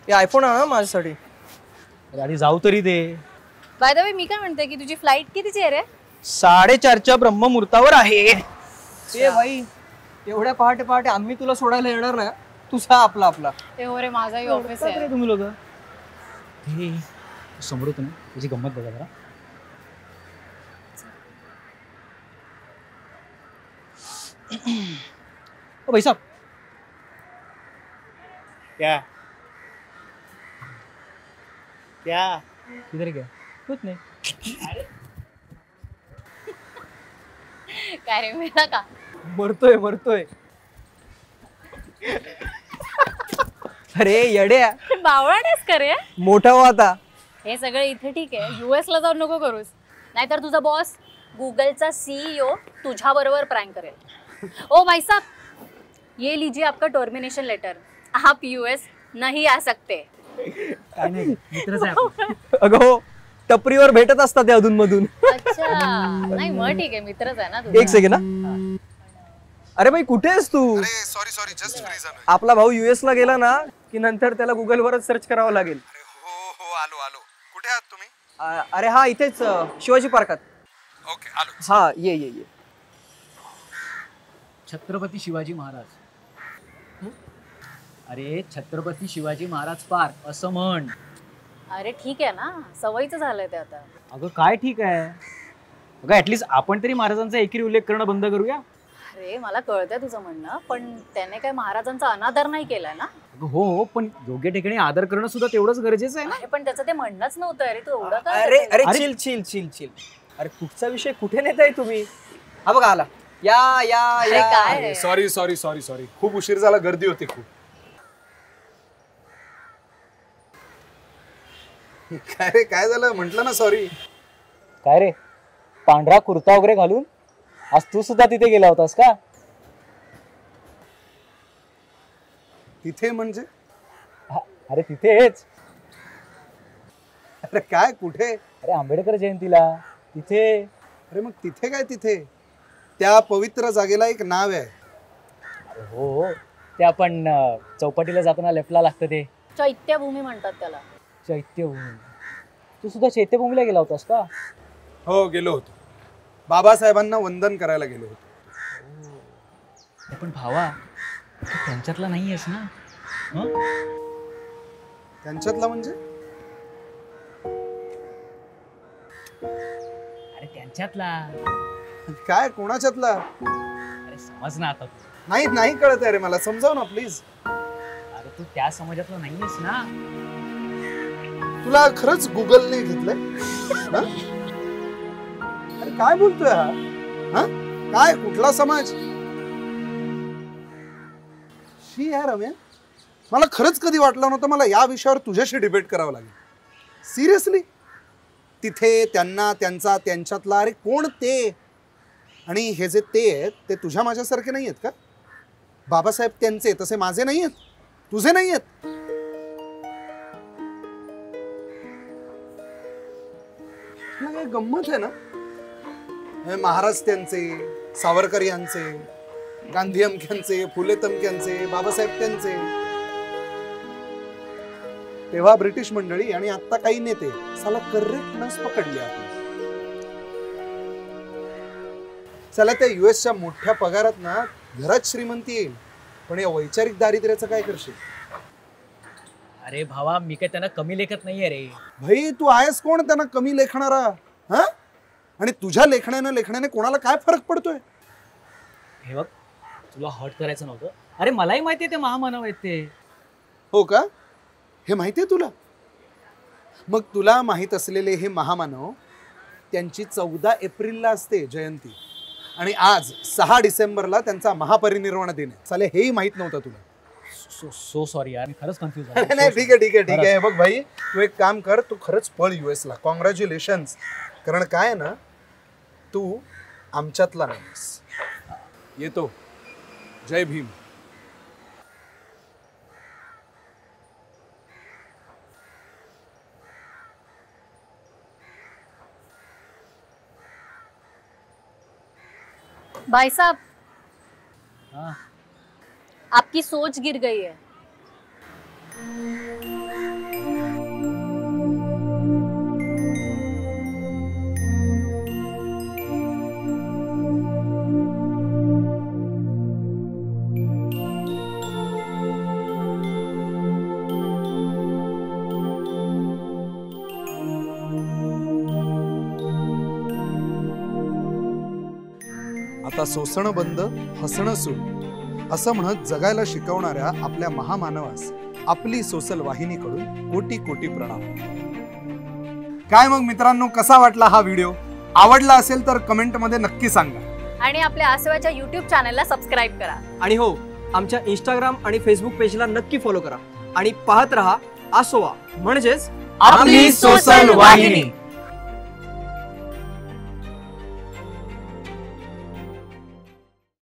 हे आयफोन आणा माझ्यासाठी. अरे आधी जाऊ तरी दे. बाय द वे मी काय म्हणते की तुझी फ्लाईट कितीची आहे रे? 4:30च्या ब्रह्ममुहूर्तावर आहे. ए भाई एवढ्या पहाटे पहाटे आम्ही तुला सोडायला येणार ना. तुझा आपला आपला. ते हो रे माझाही ऑफिस आहे. तुम्ही लोक समोर होतो ना तुझी गंमत बघा जरा. ओ भाई साहब क्या क्या इधर क्या कुछ नहीं. काय रे मेला का? मरतोय मरतोय. अरे येड्या बावळानेस का रे? मोठा हो आता. हे सगळं इथे ठीक आहे, US ला जाऊन नको करूस, नाहीतर तुझा बॉस गूगलचा CEO तुझ्या बरोबर प्रँक करेल. ओ भाई साहब, ये लीजिए आपका टर्मिनेशन लेटर. आप US नहीं आ सकते. काय नाही मित्रच आहे आपण. अगं हो टपरीवर भेटत असतात ते अधून मधून. अच्छा नाही मग ठीक आहे, मित्रच आहे ना तुझा. एक सेकंड ना. अरे भाई कुठे आहेस तू? अरे सॉरी सॉरी जस्ट फ्री झालोय. आपला भाऊ US ला गेला ना की नंतर त्याला गुगल वरच सर्च करावं लागेल. अरे हो हो आलो आलो. कुठे आहात तुम्ही? अरे हा इथेच शिवाजी पार्कात. ओके आलो. हा ये ये ये. छत्रपती शिवाजी महाराज. अरे छत्रपती शिवाजी महाराज पार्क असं म्हण. अरे ठीक आहे ना, सवयीचं झालंय ते आता. अगं काय ठीक आहे. अगं ऍटलीस्ट आपण तरी महाराजांचा एकेरी उल्लेख करणं बंद करूया. अरे मला कळतंय तुझं म्हणणं, पण त्याने काय महाराजांचा अनादर नाही केलाय ना. अगं हो पण योग्य ठिकाणी आदर करणं सुद्धा तेवढंच गरजेचं आहे ना. अरे पण त्याचं ते म्हणणंच नव्हतं. अरे तू एवढं काय अरे करतोय? अरे चिल चिल चिल चिल. अरे कुठचा विषय कुठे नेताय तुम्ही? हा बघा आला. या या अरे या. काय सॉरी सॉरी सॉरी सॉरी खूप उशीर झाला, गर्दी होती खूप. काय रे काय झालं? म्हटलं ना सॉरी. काय रे पांढरा कुर्ता वगैरे घालून आज तू सुद्धा तिथे गेला होतास का? तिथे म्हणजे? अरे तिथेच. अरे काय कुठे? अरे आंबेडकर जयंतीला तिथे. अरे मग तिथे काय तिथे? त्या पवित्र जागेला एक नाव आहे. अरे हो ते आपण चौपाटीला जाताना लेफ्टला लागतं ते चैत्यभूमी म्हणतात त्याला. चैत्यभूमी. तू सुद्धा चैत्यभूमीला गेला होतास का? हो गेलो होतो. बाबासाहेबांना वंदन करायला गेलो होतो. पण भावा तू त्यांच्यातला नाहीयेस ना. त्यांच्यातला म्हणजे? अरे त्यांच्यातला. काय कोणाच्यातला? अरे समज ना आता तू. नाही नाही कळत आहे रे मला, समजाव ना प्लीज. अरे तू त्या समाजातला नाहीयेस ना. तुला खरंच गुगलने घेतलंय? हा? अरे काय बोलतोय हा? हा? काय कुठला समाज? शी यार रम्या, मला खरंच कधी वाटलं नव्हतं मला या विषयावर तुझ्याशी डिबेट करावं लागेल. सिरियसली? तिथे त्यांना त्यांचा त्यांच्यातला. अरे कोण ते? आणि हे जे ते आहेत ते तुझ्या माझ्यासारखे नाही आहेत का? बाबासाहेब त्यांचे तसे माझे नाही आहेत, तुझे नाही आहेत. काय गंमत आहे ना. हे महाराज त्यांचे, सावरकर यांचे, गांधी अमक्यांचे, फुले तमक्यांचे, बाबासाहेब त्यांचे, तेव्हा ब्रिटिश मंडळी आणि आता काही नेते. साला करेक्टनेस पकडली आपण. चला त्या युएसच्या मोठ्या पगारात ना घरात श्रीमंती येईल, पण या वैचारिक दारिद्र्याचं काय करशील? अरे भावा मी काय त्यांना कमी लेखत नाहीये रे. भाई तू आहेस कोण त्यांना कमी लेखणारा? हा? आणि तुझ्या लेखण्याने कोणाला काय फरक पडतोय? हे बघ तुला हॉट करायचं नव्हतं. अरे मलाही माहितीये ते महामानव आहेत ते. हो का? हे माहितीये तुला? मग तुला माहित असलेले हे महामानव त्यांची 14 एप्रिलला असते जयंती, आणि आज 6 डिसेंबरला त्यांचा महापरिनिर्वाण दिन आहे. चालेल हेही माहित नव्हतं तुला? सो सॉरी यार, मी खरंच कन्फ्युज झालो. नाही ठीक आहे ठीक आहे ठीक आहे. बघ भाई तू एक काम कर, तू खरंच पळ US ला. कॉंग्रॅच्युलेशन्स. कारण काय आहे ना, तू आमच्यातला नाहीस. येतो. जय भीम. भाई साहब हाँ आपकी सोच गिर गई है. आता सोसणं बंद, हसणं सुरू असं म्हणत जगायला शिकवणाऱ्या आपल्या महामानवास आपली सोशल वाहिनीकडून कोटी कोटी प्रणाम. काय मग मित्रांनो, कसा वाटला हा व्हिडिओ? आवडला असेल तर कमेंट मध्ये नक्की सांगा आणि आपल्या आसव्याच्या YouTube चॅनलला सबस्क्राईब करा. आणि हो, आमच्या इंस्टाग्राम आणि फेसबुक पेजला नक्की फॉलो करा आणि पाहत रहा आसोवा, म्हणजेच आपली सोशल वाहिनी.